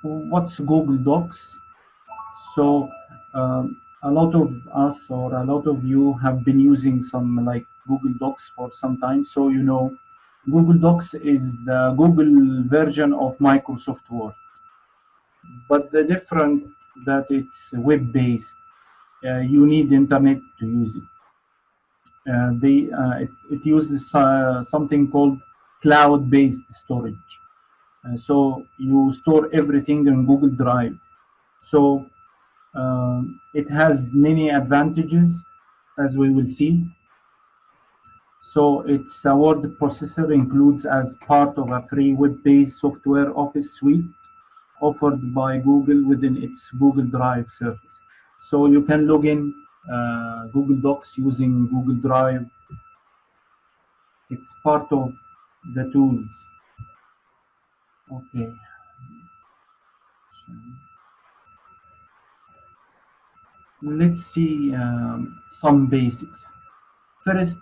what's Google Docs? So a lot of us or a lot of you have been using some like Google Docs for some time. So you know, Google Docs is the Google version of Microsoft Word, but the different that it's web-based. You need internet to use it. It uses something called cloud-based storage. So you store everything in Google Drive. So it has many advantages, as we will see. So its a word processor includes as part of a free web-based software office suite offered by Google within its Google Drive service. So you can log in Google Docs using Google Drive. It's part of the tools. Okay. Let's see some basics. First,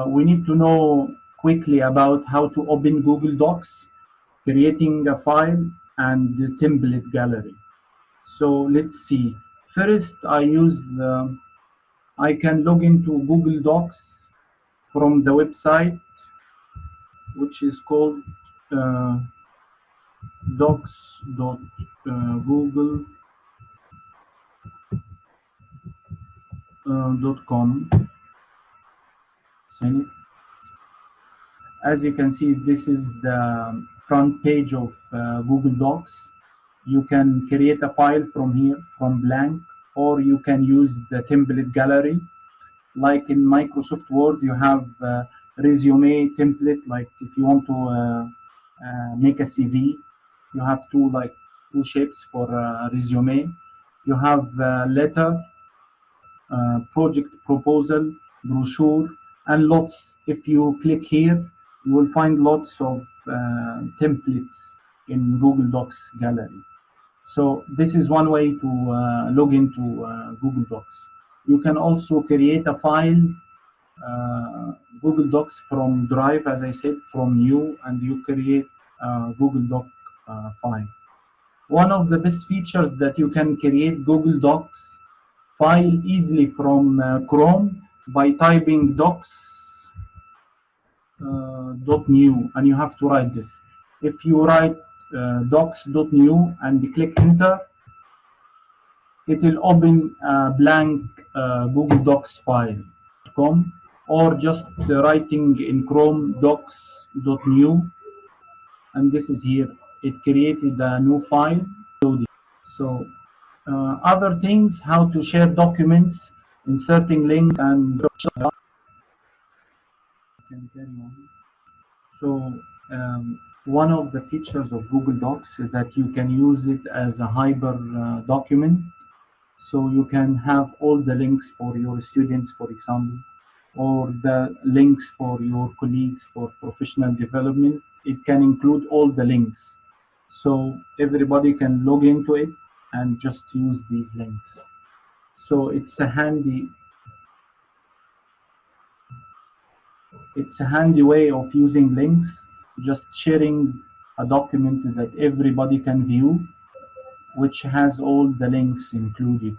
we need to know quickly about how to open Google Docs, creating a file, and the template gallery. So let's see. First, I can log into Google Docs from the website, which is called docs.google.com. As you can see, this is the front page of Google Docs. You can create a file from here, from blank, or you can use the template gallery. Like in Microsoft Word, you have resume template. Like if you want to make a CV, you have two shapes for resume. You have letter, project proposal, brochure, and lots. If you click here, you will find lots of templates in Google Docs gallery. So this is one way to log into Google Docs. You can also create a file, Google Docs from Drive, as I said, from new, and you create a Google Doc file. One of the best features that you can create Google Docs file easily from Chrome by typing docs.new, and you have to write this. If you write docs.new and click enter, it will open a blank Google Docs file, or just writing in Chrome docs.new, and this is here. It created a new file. So other things, how to share documents, inserting links, and so one of the features of Google Docs is that you can use it as a hyper document. So you can have all the links for your students, for example, or the links for your colleagues for professional development. It can include all the links. So everybody can log into it and just use these links. So it's a handy way of using links, just sharing a document that everybody can view, which has all the links included.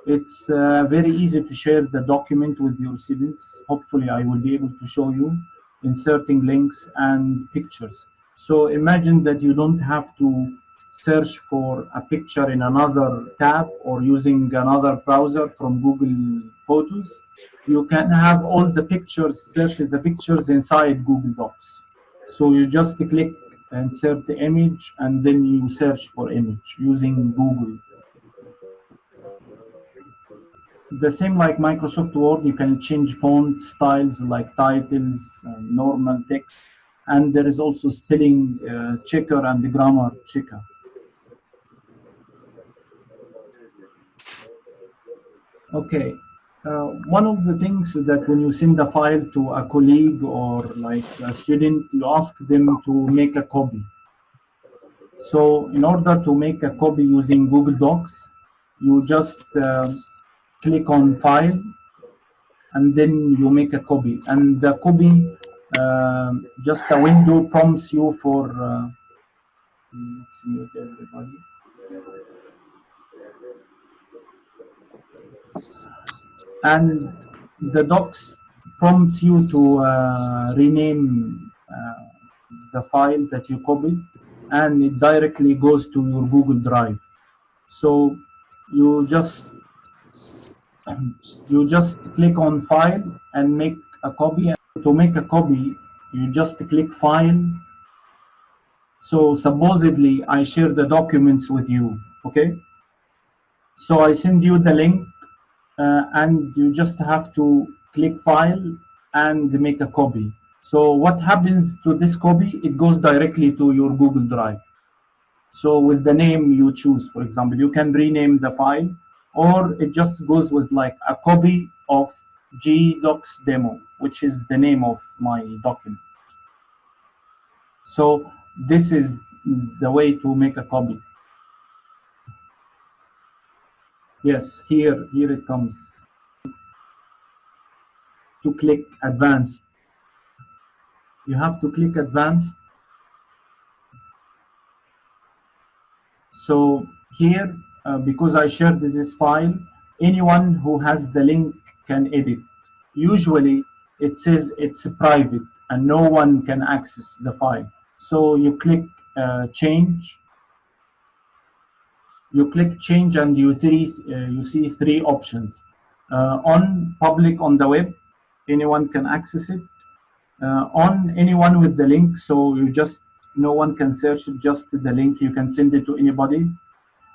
It's very easy to share the document with your students. Hopefully I will be able to show you inserting links and pictures. So imagine that you don't have to search for a picture in another tab or using another browser from Google Photos. You can have all the pictures, search the pictures inside Google Docs. So you just click insert the image and then you search for image using Google. The same like Microsoft Word, you can change font styles like titles, normal text, and there is also spelling checker and grammar checker. Okay, one of the things that when you send a file to a colleague or like a student, you ask them to make a copy. So in order to make a copy using Google Docs, you just click on File, and then you make a copy. And the copy, just a window prompts you for Let's mute everybody. And the docs prompts you to rename the file that you copied, and it directly goes to your Google Drive. So you just click on file and make a copy. To make a copy, you just click file. So supposedly I share the documents with you, okay? So I send you the link, and you just have to click file and make a copy. So what happens to this copy? It goes directly to your Google Drive. So with the name you choose, for example, you can rename the file, or it just goes with like a copy of gdocs demo, which is the name of my document. So this is the way to make a copy. Yes, here it comes. To click advanced, you have to click advanced. So here, because I shared this file, anyone who has the link can edit. Usually it says it's private and no one can access the file. So you click change. You click change and you see three options. On public on the web, anyone can access it. On anyone with the link, so you just no one can search it, just the link, you can send it to anybody.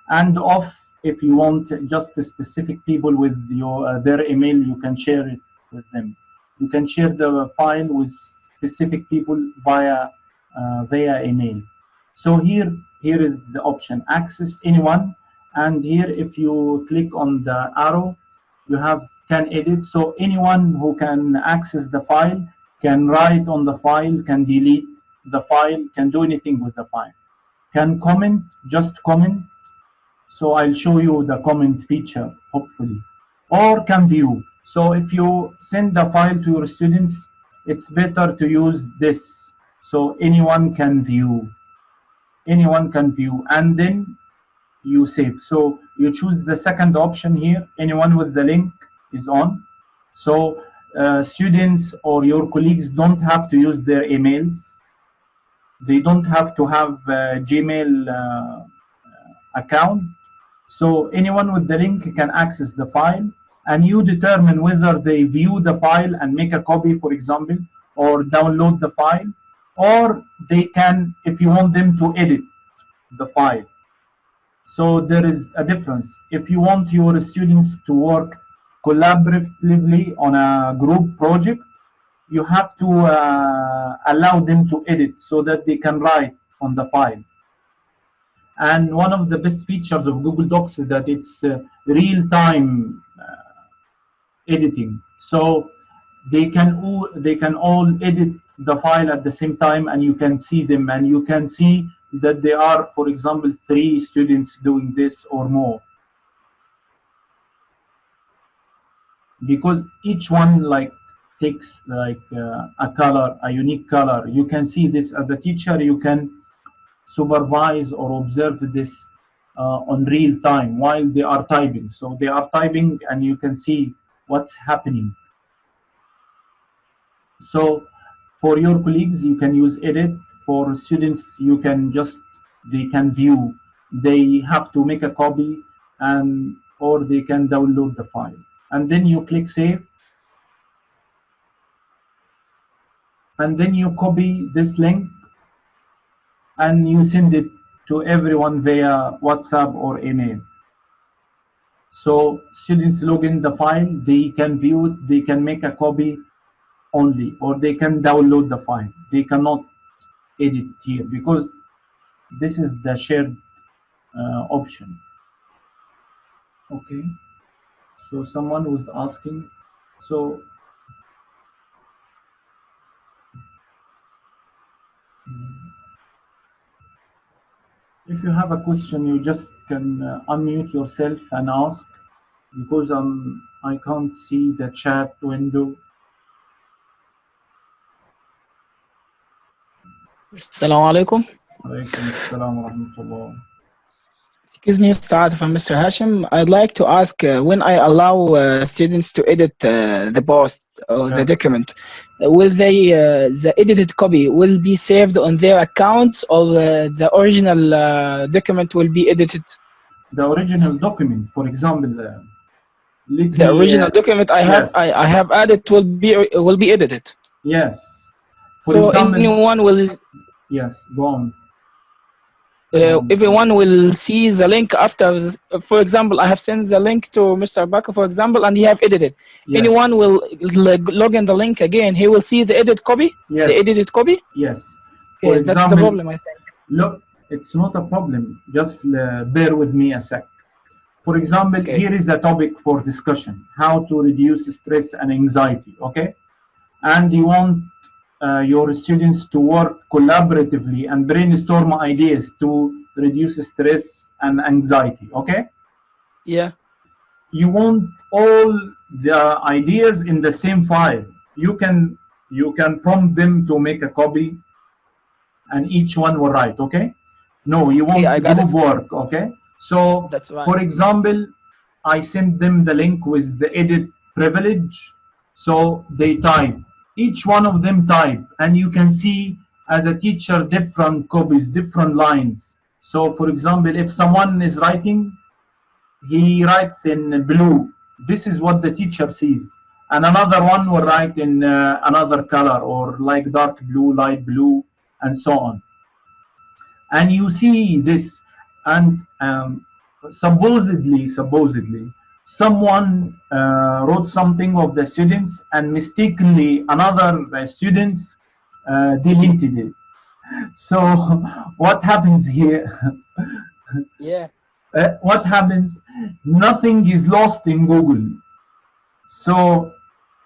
And off, if you want just the specific people with your their email, you can share it with them. You can share the file with specific people via email. So here is the option access anyone, and here if you click on the arrow, you have can edit. So anyone who can access the file can write on the file, can delete the file, can do anything with the file, can comment, just comment. So I'll show you the comment feature, hopefully, or can view. So if you send the file to your students, it's better to use this. So anyone can view, and then you save. So you choose the second option here, anyone with the link is on. So students or your colleagues don't have to use their emails. They don't have to have a Gmail account. So anyone with the link can access the file, and you determine whether they view the file and make a copy, for example, or download the file, or they can, if you want them to edit the file. So there is a difference. If you want your students to work collaboratively on a group project, you have to allow them to edit so that they can write on the file. And one of the best features of Google Docs is that it's real-time editing. So they can all edit the file at the same time, and you can see them, and you can see that there are, for example, 3 students doing this or more. Because each one takes a color, a unique color. You can see this as a teacher. You can supervise or observe this on real time while they are typing. So they are typing and you can see what's happening. So for your colleagues, you can use edit. For students, you can they can view. They have to make a copy or they can download the file. And then you click save. And then you copy this link and you send it to everyone via WhatsApp or email. So students log in the file, they can view it, they can make a copy only, or they can download the file. They cannot edit here because this is the shared option. Okay, so someone was asking, so if you have a question, you just can unmute yourself and ask, because I can't see the chat window. Assalamu alaikum. عليكم السلام ورحمة الله. Excuse me, Mr. Atif and Mr. Hashim. I'd like to ask when I allow students to edit the post or the Yes. document, the edited copy will be saved on their accounts or the original document will be edited? The original document, for example, let The me, original document yes, I have added will be edited. yes. For So example, yes, go on, please. everyone will see the link after. For example, I have sent the link to Mr. Baka, for example, and he have edited. Yes, Anyone will log in the link again. He will see the the yes, edited copy. yes. For Okay, that's the example, problem, I think. look, it's not a problem. Just bear with me a sec. For example, Okay. here is a topic for discussion: how to reduce stress and anxiety. Okay, and you want your students to work collaboratively and brainstorm ideas to reduce stress and anxiety. Okay, Yeah. you want all the ideas in the same file. You can prompt them to make a copy and each one will write. Okay, no, you Okay, want I got group it. work. Okay, so That's for fine. example, I send them the link with the edit privilege, so they type, each one of them type, and you can see as a teacher different copies, different lines. So for example, if someone is writing, he writes in blue. This is what the teacher sees. And another one will Yeah. write in another color, or like dark blue, light blue, and so on. And you see this, and supposedly, someone wrote something of the students, and mistakenly another students deleted it. So what happens here? Yeah. What happens? Nothing is lost in Google. So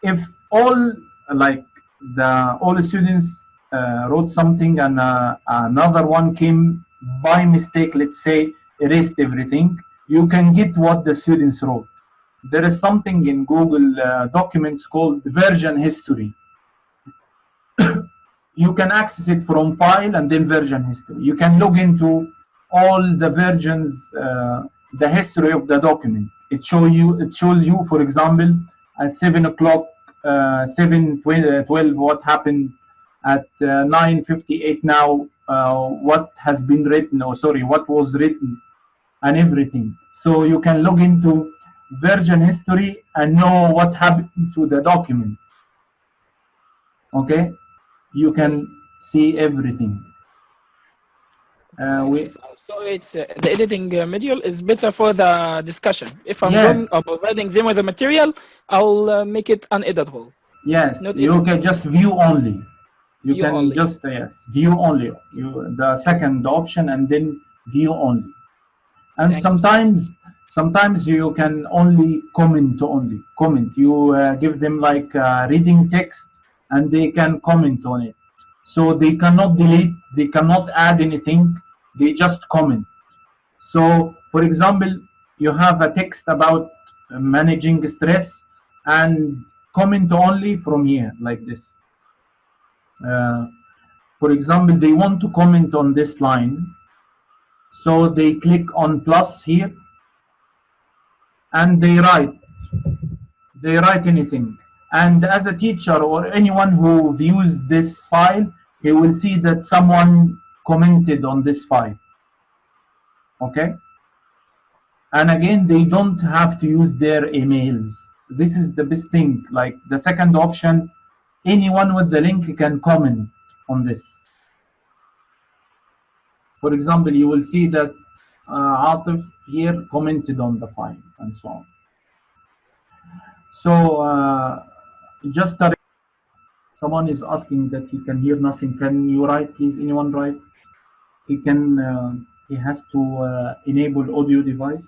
if all, like, the all students wrote something, and another one came by mistake, let's say erased everything, you can get what the students wrote. There is something in Google documents called version history. You can access it from file and then version history. You can log into all the versions, the history of the document. It shows you, for example, at 7 o'clock, 7:12, what happened at 9:58 now, what has been written, or sorry, what was written, and everything. So you can log into version history and know what happened to the document. Okay, you Okay. can see everything. Okay, thanks, We Mr. Atif. So it's the editing module is better for the discussion. If I'm Yes, going or providing them with the material, I'll make it uneditable, yes, not you can editable. just view only. You View can only. just, yes, view only. The second option, and then view only. And Thanks, Mr. Atif. sometimes you can only comment. You give them like reading text, and they can comment on it. So they cannot delete, they cannot add anything, they just comment. So, for example, you have a text about managing stress, and comment only from here, like this. Uh, for example, they want to comment on this line, so they click on plus here, and they write anything. And as a teacher or anyone who views this file, he will see that someone commented on this file. Okay, and again, they don't have to use their emails. This is the best thing. Like the second option, anyone with the link can comment on this. For example, you will see that Atif here commented on the file, and so on. So just someone is asking that he can hear nothing. Can you write, please? Anyone write? He can. He has to enable audio device.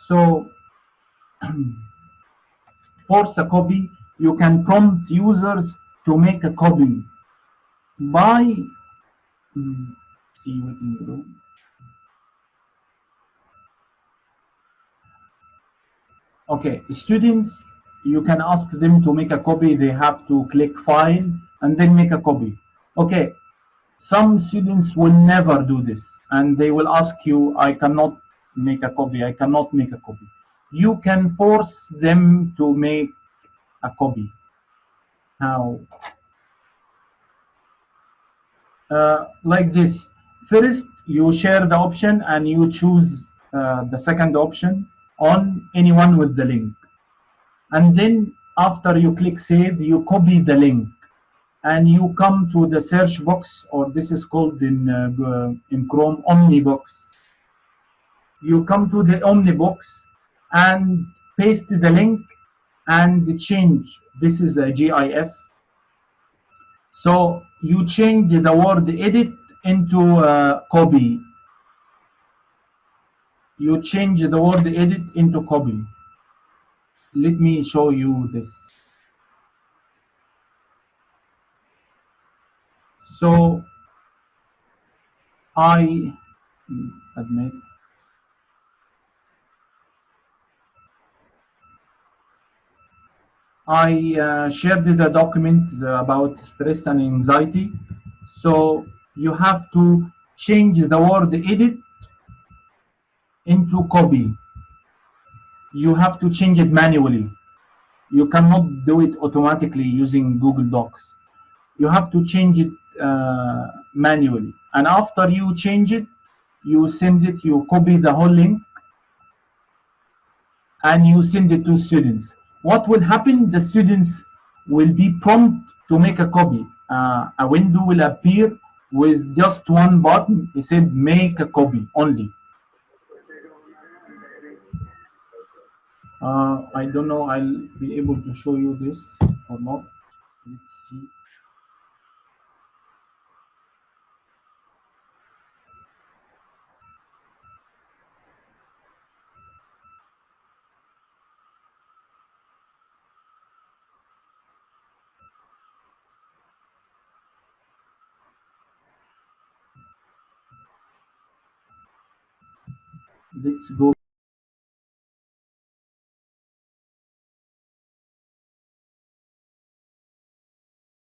So force a copy. You can prompt users to make a copy by, see what you do. Okay, students, you can ask them to make a copy. They have to click file and then make a copy. Okay, some students will never do this and they will ask you, I cannot make a copy, I cannot make a copy. You can force them to make a copy. How? Like this. First, you share the option and you choose the second option on anyone with the link. And then after you click save, you copy the link and you come to the search box, or this is called in Chrome Omnibox. You come to the Omnibox and paste the link and change. This is a GIF. So you change the word edit into copy. You change the word edit into copy. Let me show you this. So I admit I shared the document about stress and anxiety. So you have to change the word edit into copy. You have to change it manually. You cannot do it automatically using Google Docs. You have to change it manually. And after you change it, you send it, you copy the whole link, and you send it to students. What will happen? The students will be prompt to make a copy. A window will appear with just one button. It said make a copy only. I don't know I'll be able to show you this or not. Let's see. Let's go